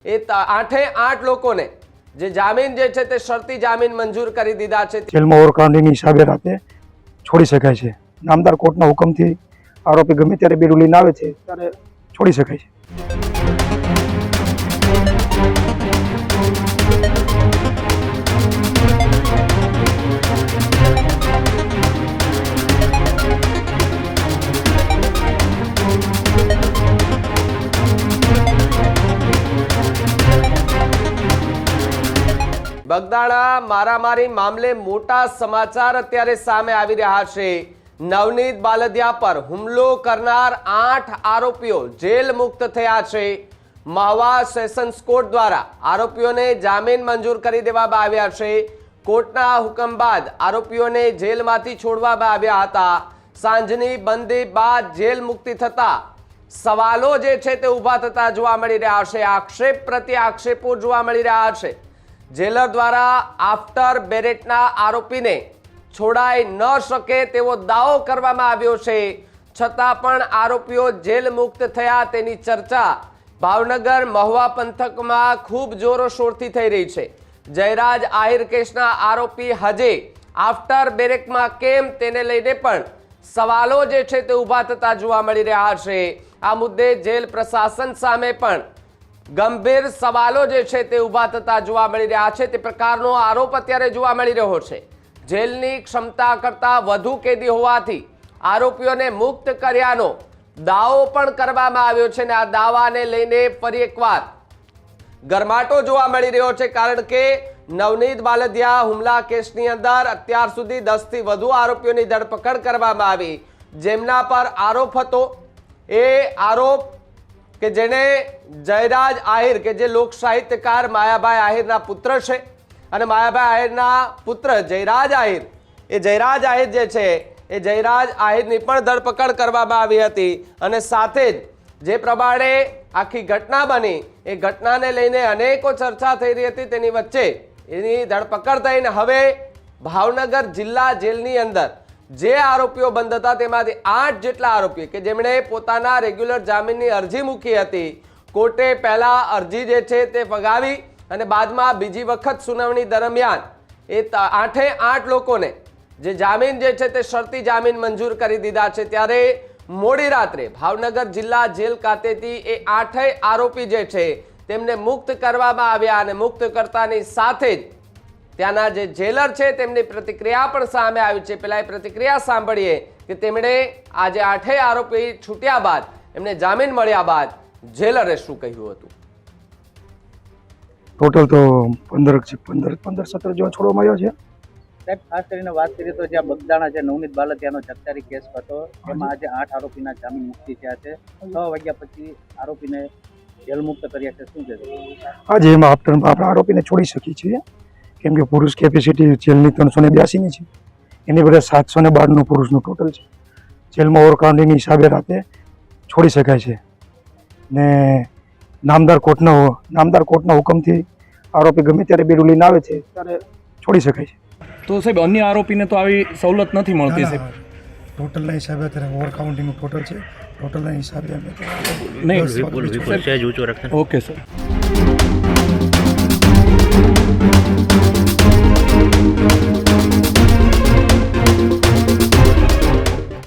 એ 8 લોકોને જે જામીન જે છે તે શરતી જામીન મંજૂર કરી દીધા છે। જેલમાં ઓવરકાઉન્ટિંગની હિસાબે રાતે છોડી શકાય છે। નામદાર કોર્ટના હુકમથી આરોપી ગમે ત્યારે બેડું લઈને આવે છે ત્યારે છોડી શકાય છે। બગદાણા મારામારી મામલે મોટા સમાચાર અત્યારે સામે આવી રહ્યા છે। નવનીત બાલદિયા પર હુમલો કરનાર 8 આરોપીઓ જેલ મુક્ત થયા છે। મહુવા સેશન્સ કોર્ટ દ્વારા આરોપીઓને જામીન મંજૂર કરી દેવામાં આવ્યા છે। કોર્ટના હુકમ બાદ આરોપીઓને જેલમાંથી છોડવામાં આવ્યા હતા। સાંજની બંદી બાદ જેલ મુક્તિ થતા સવાલો જે છે તે ઊભા થતા જોવા મળી રહ્યા છે। આક્ષેપ પ્રત્યે આક્ષેપો જોવા મળી રહ્યા છે। જેલર દ્વારા આફ્ટર બેરેટના આરોપીને છોડાઈ ન શકે તેવો દાવો કરવામાં આવ્યો છે, છતાં પણ આરોપીઓ જેલ મુક્ત થયા તેની ચર્ચા ભાવનગર મહુવા પંથકમાં ખૂબ જોરોશોરથી થઈ રહી છે। જયરાજ આહિર કેસના આરોપી હજે આફ્ટર બેરેકમાં કેમ તેને લઈને પણ સવાલો જે છે તે ઊભા થતા જોવા મળી રહ્યા છે। આ મુદ્દે જેલ પ્રશાસન સામે પણ ગંભીર સવાલો જે છે તે ઊભા થતા જોવા મળી રહ્યા છે। તે પ્રકારનો આરોપ અત્યારે જોવા મળી રહ્યો છે। જેલની ક્ષમતા કરતાં વધુ કેદી હોવાથી આરોપીઓને મુક્ત કર્યાનો દાવો પણ કરવામાં આવ્યો છે અને આ દાવાને લઈને ફરી એકવાર ગરમાટો જોવા મળી રહ્યો છે, કારણ કે નવનીત બાલદિયા હુમલા કેસની અંદર અત્યાર સુધી 10 થી વધુ આરોપીઓની ધરપકડ કરવામાં આવી। જેમના પર આરોપ હતો એ આરોપ કે જેને જયરાજ આહિર કે જે લોક સાહિત્યકાર માયાભાઈ આહિરના પુત્ર છે અને માયાભાઈ આહિરના પુત્ર જયરાજ આહિર, એ જયરાજ આહિર જે છે એ જયરાજ આહિરની પણ ધરપકડ કરવામાં આવી હતી અને સાથે જ જે પ્રમાણે આખી ઘટના બની એ ઘટનાને લઈને અનેકો ચર્ચા થઈ રહી હતી, તેની વચ્ચે એની ધરપકડ થઈને હવે ભાવનગર જિલ્લા જેલની અંદર જે આરોપીઓ બંધ હતા તેમાંથી 8 જેટલા આરોપી કે જેમણે પોતાના રેગ્યુલર જામીનની અરજી મૂકી હતી, કોર્ટે પહેલા અરજી જે છે તે ફગાવી અને બાદમાં બીજી વખત સુનાવણી દરમિયાન એ 8 લોકોને જે જામીન જે છે તે શરતી જામીન મંજૂર કરી દીધા છે। ત્યારે મોડી રાત્રે ભાવનગર જિલ્લા જેલ ખાતેથી એ 8 આરોપી જે છે તેમને મુક્ત કરવામાં આવ્યા અને મુક્ત કરતાની સાથે જ ત્યાંના જે જેલર છે તેમની પ્રતિક્રિયા પણ સામે આવી છે। પહેલા એ પ્રતિક્રિયા સાંભળીએ કે તેમણે આજે 8 આરોપી છૂટ્યા બાદ એમને જામીન મળ્યા બાદ જેલરે શું કહ્યું હતું। ટોટલ તો 15-17 જેવા છોડવામાં આવ્યા છે। સાહેબ, ખાસ કરીને વાત કરીએ તો જ્યાં બગદાણા જે નવનીત બાલદિયાનો જગતારી કેસ હતો એમાં આજે 8 આરોપીના જામીન મુક્તિ થયા છે। 6 વાગ્યા પછી આરોપીને જેલ મુક્ત કર્યા છે, શું કહેશો? આજે એમાં આપણે આરોપીને છોડી શકીએ છીએ, કેમ કે પુરુષ કેપેસિટી જેલની 382ની છે, એની બદલે 712નું પુરુષનું ટોટલ છે। જેલમાં ઓવરકાઉન્ટિંગની હિસાબે રાતે છોડી શકાય છે ને નામદાર કોર્ટના હુકમથી આરોપી ગમે ત્યારે બેડું લઈને આવે છે ત્યારે છોડી શકાય છે। તો સાહેબ અન્ય આરોપીને તો આવી સવલત નથી મળતી સાહેબ? ટોટલના હિસાબે અત્યારે ઓવરકાઉન્ટિંગનું ટોટલ છે, ટોટલના હિસાબે અમે નહીં, ઓકે સર।